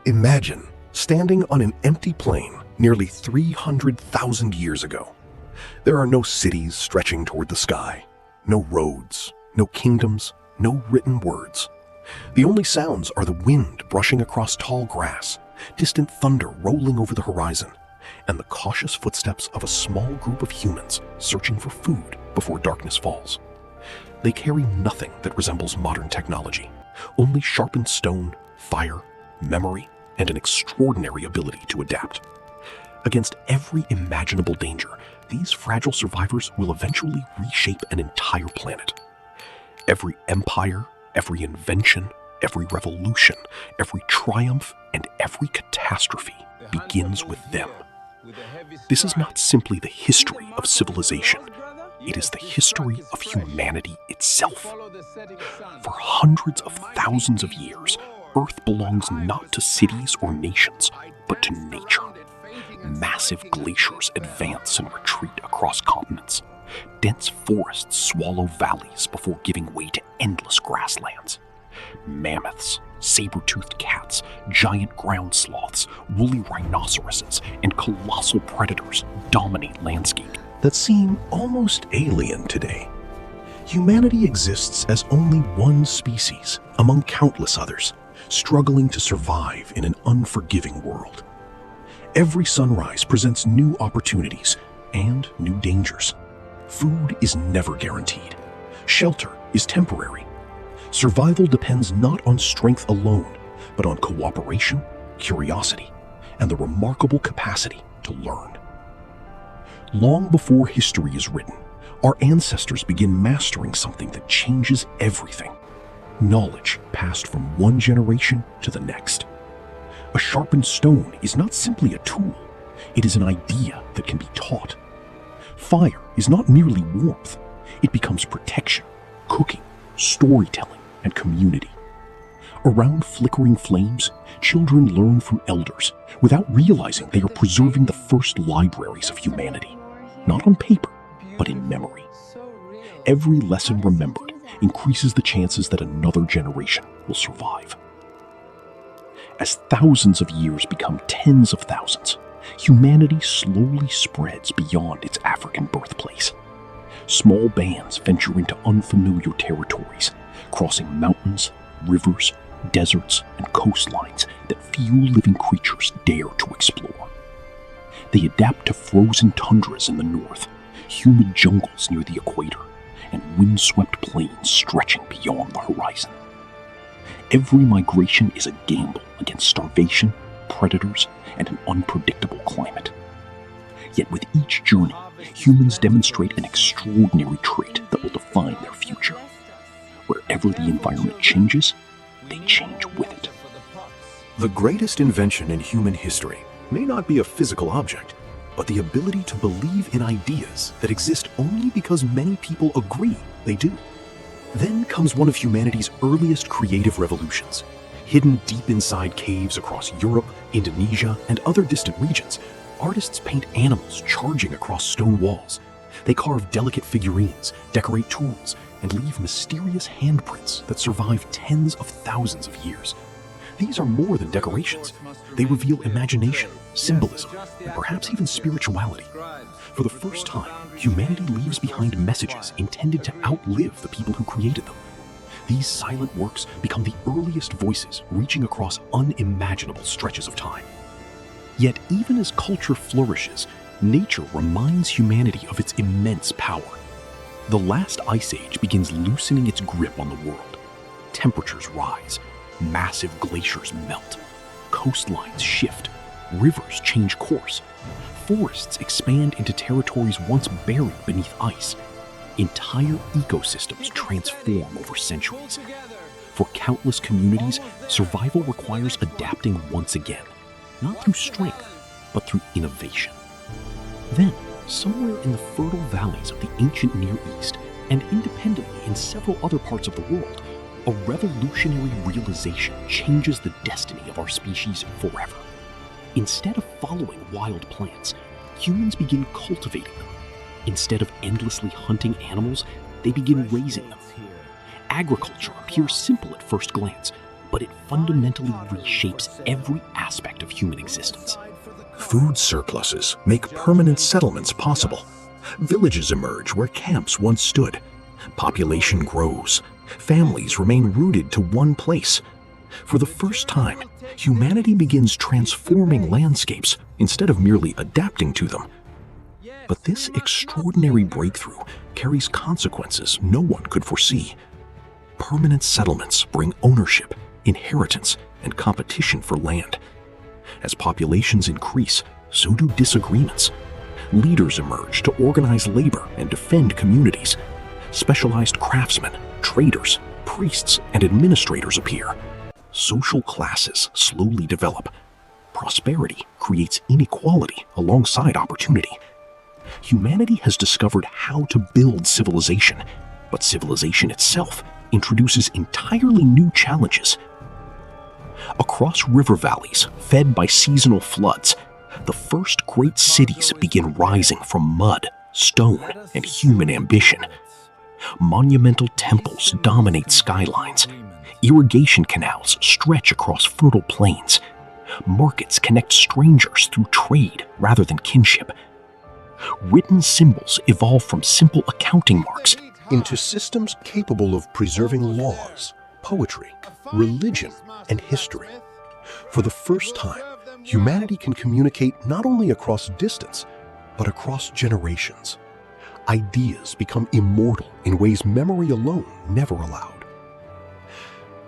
Imagine standing on an empty plain nearly 300,000 years ago. There are no cities stretching toward the sky, no roads, no kingdoms, no written words. The only sounds are the wind brushing across tall grass, distant thunder rolling over the horizon, and the cautious footsteps of a small group of humans searching for food before darkness falls. They carry nothing that resembles modern technology, only sharpened stone, fire, memory, and an extraordinary ability to adapt. Against every imaginable danger, these fragile survivors will eventually reshape an entire planet. Every empire, every invention, every revolution, every triumph, and every catastrophe begins with them. This is not simply the history of civilization. It is the history of humanity itself. For hundreds of thousands of years, Earth belongs not to cities or nations, but to nature. Massive glaciers advance and retreat across continents. Dense forests swallow valleys before giving way to endless grasslands. Mammoths, saber-toothed cats, giant ground sloths, woolly rhinoceroses, and colossal predators dominate landscape that seem almost alien today. Humanity exists as only one species among countless others, struggling to survive in an unforgiving world. Every sunrise presents new opportunities and new dangers. Food is never guaranteed. Shelter is temporary. Survival depends not on strength alone, but on cooperation, curiosity, and the remarkable capacity to learn. Long before history is written, our ancestors begin mastering something that changes everything. Knowledge passed from one generation to the next. A sharpened stone is not simply a tool, it is an idea that can be taught. Fire is not merely warmth, it becomes protection, cooking, storytelling, and community. Around flickering flames, children learn from elders without realizing they are preserving the first libraries of humanity, not on paper, but in memory. Every lesson remembered increases the chances that another generation will survive. As thousands of years become tens of thousands, humanity slowly spreads beyond its African birthplace. Small bands venture into unfamiliar territories, crossing mountains, rivers, deserts, and coastlines that few living creatures dare to explore. They adapt to frozen tundras in the north, humid jungles near the equator, and windswept plains stretching beyond the horizon. Every migration is a gamble against starvation, predators, and an unpredictable climate. Yet with each journey, humans demonstrate an extraordinary trait that will define their future. Wherever the environment changes, they change with it. The greatest invention in human history may not be a physical object, but the ability to believe in ideas that exist only because many people agree they do. Then comes one of humanity's earliest creative revolutions. Hidden deep inside caves across Europe, Indonesia, and other distant regions, artists paint animals charging across stone walls. They carve delicate figurines, decorate tools, and leave mysterious handprints that survive tens of thousands of years. These are more than decorations. They reveal imagination, symbolism, and perhaps even spirituality. For the first time, humanity leaves behind messages intended to outlive the people who created them. These silent works become the earliest voices reaching across unimaginable stretches of time. Yet even as culture flourishes, nature reminds humanity of its immense power. The last ice age begins loosening its grip on the world. Temperatures rise, massive glaciers melt, coastlines shift, rivers change course, forests expand into territories once buried beneath ice. Entire ecosystems transform over centuries. For countless communities, survival requires adapting once again, not through strength, but through innovation. Then, somewhere in the fertile valleys of the ancient Near East, and independently in several other parts of the world, a revolutionary realization changes the destiny of our species forever. Instead of following wild plants, humans begin cultivating them. Instead of endlessly hunting animals, they begin raising them. Agriculture appears simple at first glance, but it fundamentally reshapes every aspect of human existence. Food surpluses make permanent settlements possible. Villages emerge where camps once stood. Population grows. Families remain rooted to one place. For the first time, humanity begins transforming landscapes instead of merely adapting to them. But this extraordinary breakthrough carries consequences no one could foresee. Permanent settlements bring ownership, inheritance, and competition for land. As populations increase, so do disagreements. Leaders emerge to organize labor and defend communities. Specialized craftsmen, traders, priests, and administrators appear. Social classes slowly develop. Prosperity creates inequality alongside opportunity. Humanity has discovered how to build civilization, but civilization itself introduces entirely new challenges. Across river valleys, fed by seasonal floods, the first great cities begin rising from mud, stone, and human ambition. Monumental temples dominate skylines. Irrigation canals stretch across fertile plains. Markets connect strangers through trade rather than kinship. Written symbols evolve from simple accounting marks into systems capable of preserving laws, poetry, religion, and history. For the first time, humanity can communicate not only across distance, but across generations. Ideas become immortal in ways memory alone never allowed.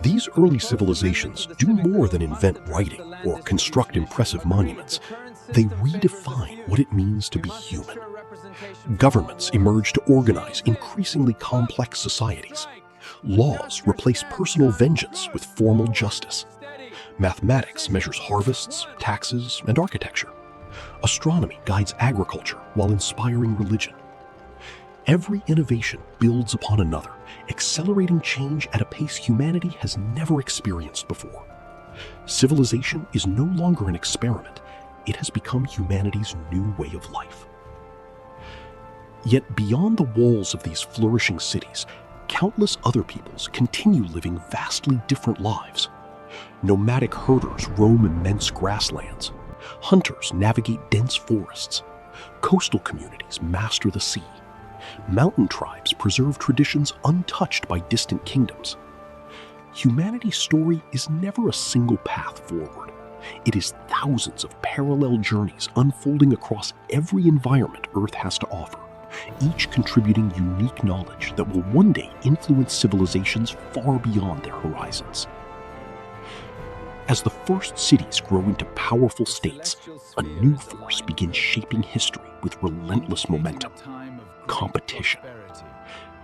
These early civilizations do more than invent writing or construct impressive monuments. They redefine what it means to be human. Governments emerge to organize increasingly complex societies. Laws replace personal vengeance with formal justice. Mathematics measures harvests, taxes, and architecture. Astronomy guides agriculture while inspiring religion. Every innovation builds upon another, accelerating change at a pace humanity has never experienced before. Civilization is no longer an experiment. It has become humanity's new way of life. Yet beyond the walls of these flourishing cities, countless other peoples continue living vastly different lives. Nomadic herders roam immense grasslands. Hunters navigate dense forests. Coastal communities master the sea. Mountain tribes preserve traditions untouched by distant kingdoms. Humanity's story is never a single path forward. It is thousands of parallel journeys unfolding across every environment Earth has to offer, each contributing unique knowledge that will one day influence civilizations far beyond their horizons. As the first cities grow into powerful states, a new force begins shaping history with relentless momentum: competition.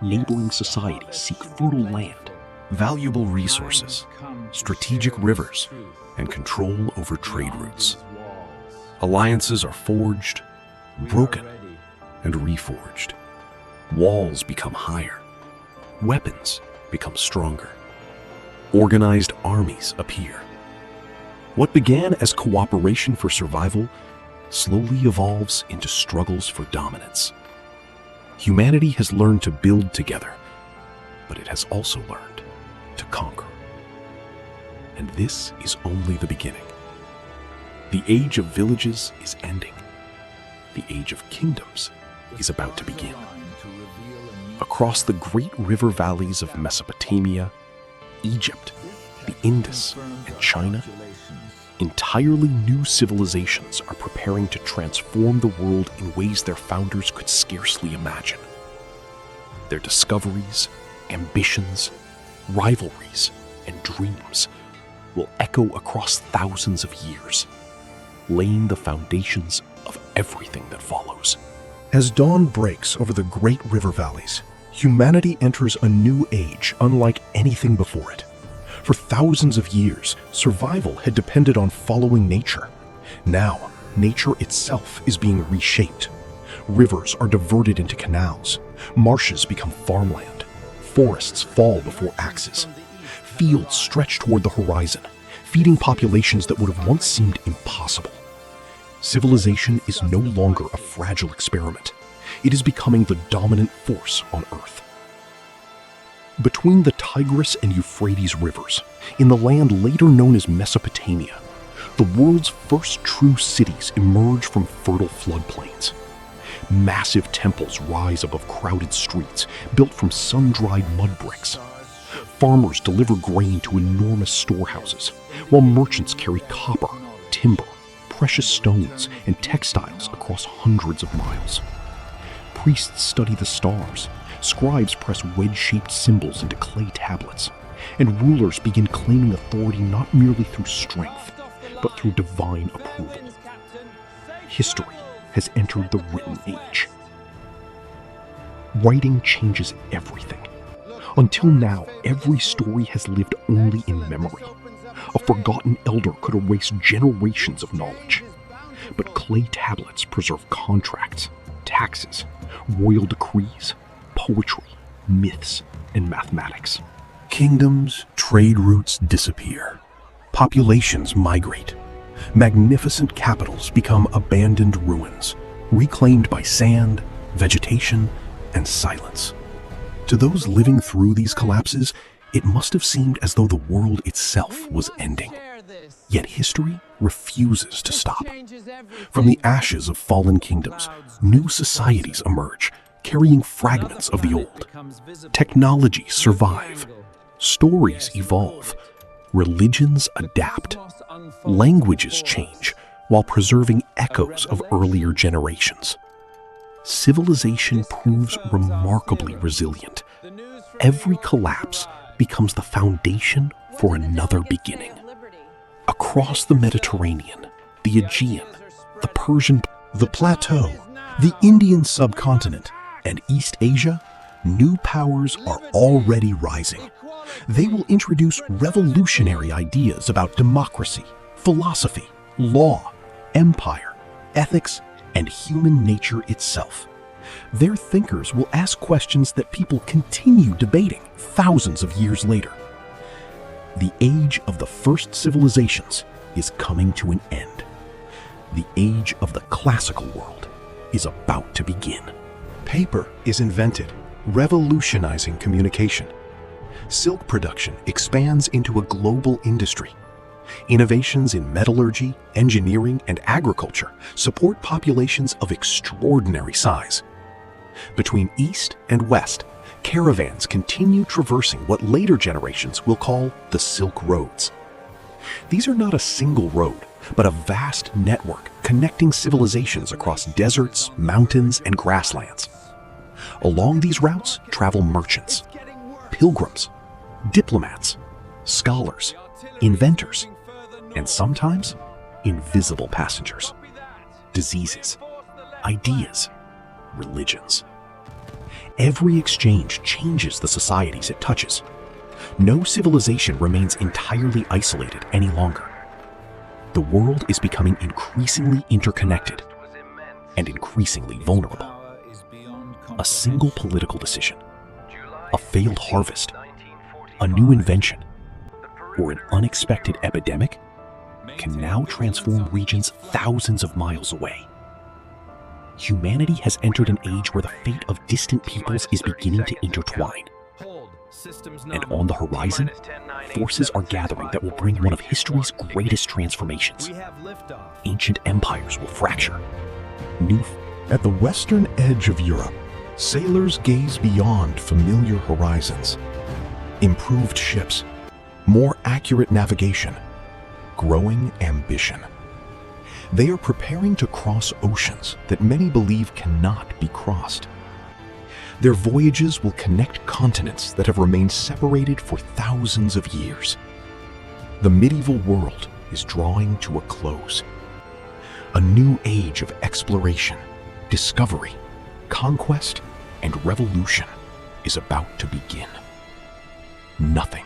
Neighboring societies seek fertile land, valuable resources, strategic rivers, and control over trade routes. Alliances are forged, broken, and reforged. Walls become higher. Weapons become stronger. Organized armies appear. What began as cooperation for survival slowly evolves into struggles for dominance. Humanity has learned to build together, but it has also learned to conquer. And this is only the beginning. The age of villages is ending. The age of kingdoms is about to begin. Across the great river valleys of Mesopotamia, Egypt, the Indus, and China, entirely new civilizations are preparing to transform the world in ways their founders could scarcely imagine. Their discoveries, ambitions, rivalries, and dreams will echo across thousands of years, laying the foundations of everything that follows. As dawn breaks over the great river valleys, humanity enters a new age unlike anything before it. For thousands of years, survival had depended on following nature. Now, nature itself is being reshaped. Rivers are diverted into canals. Marshes become farmland. Forests fall before axes. Fields stretch toward the horizon, feeding populations that would have once seemed impossible. Civilization is no longer a fragile experiment. It is becoming the dominant force on Earth. Between the Tigris and Euphrates rivers, in the land later known as Mesopotamia, the world's first true cities emerge from fertile floodplains. Massive temples rise above crowded streets, built from sun-dried mud bricks. Farmers deliver grain to enormous storehouses, while merchants carry copper, timber, precious stones, and textiles across hundreds of miles. Priests study the stars, scribes press wedge-shaped symbols into clay tablets, and rulers begin claiming authority not merely through strength, but through divine approval. History has entered the written age. Writing changes everything. Until now, every story has lived only in memory. A forgotten elder could erase generations of knowledge. But clay tablets preserve contracts, taxes, royal decrees, poetry, myths, and mathematics. Kingdoms, trade routes disappear. Populations migrate. Magnificent capitals become abandoned ruins, reclaimed by sand, vegetation, and silence. To those living through these collapses, it must have seemed as though the world itself was ending. Yet history refuses to stop. From the ashes of fallen kingdoms, new societies emerge, carrying fragments of the old. Technologies survive. Stories evolve. Religions adapt. Languages change while preserving echoes of earlier generations. Civilization proves remarkably resilient. Every collapse becomes the foundation for another beginning. Across the Mediterranean, the Aegean, the Persian, the Plateau, the Indian subcontinent, and East Asia, new powers are already rising. They will introduce revolutionary ideas about democracy, philosophy, law, empire, ethics, and human nature itself. Their thinkers will ask questions that people continue debating thousands of years later. The age of the first civilizations is coming to an end. The age of the classical world is about to begin. Paper is invented, revolutionizing communication. Silk production expands into a global industry. Innovations in metallurgy, engineering, and agriculture support populations of extraordinary size. Between East and West, caravans continue traversing what later generations will call the Silk Roads. These are not a single road, but a vast network connecting civilizations across deserts, mountains, and grasslands. Along these routes travel merchants, pilgrims, diplomats, scholars, inventors, and sometimes invisible passengers. Diseases, ideas, religions. Every exchange changes the societies it touches. No civilization remains entirely isolated any longer. The world is becoming increasingly interconnected and increasingly vulnerable. A single political decision, a failed harvest, a new invention, or an unexpected epidemic can now transform regions thousands of miles away. Humanity has entered an age where the fate of distant peoples is beginning to intertwine. And on the horizon, forces are gathering that will bring one of history's greatest transformations. Ancient empires will fracture. At the western edge of Europe, sailors gaze beyond familiar horizons. Improved ships, more accurate navigation, growing ambition. They are preparing to cross oceans that many believe cannot be crossed. Their voyages will connect continents that have remained separated for thousands of years. The medieval world is drawing to a close. A new age of exploration, discovery, conquest, and revolution is about to begin. Nothing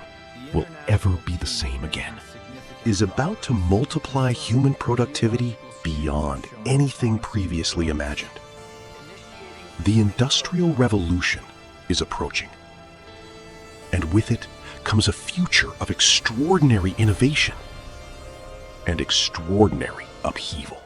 will ever be the same again. Is about to multiply human productivity beyond anything previously imagined. The Industrial Revolution is approaching. And with it comes a future of extraordinary innovation and extraordinary upheaval.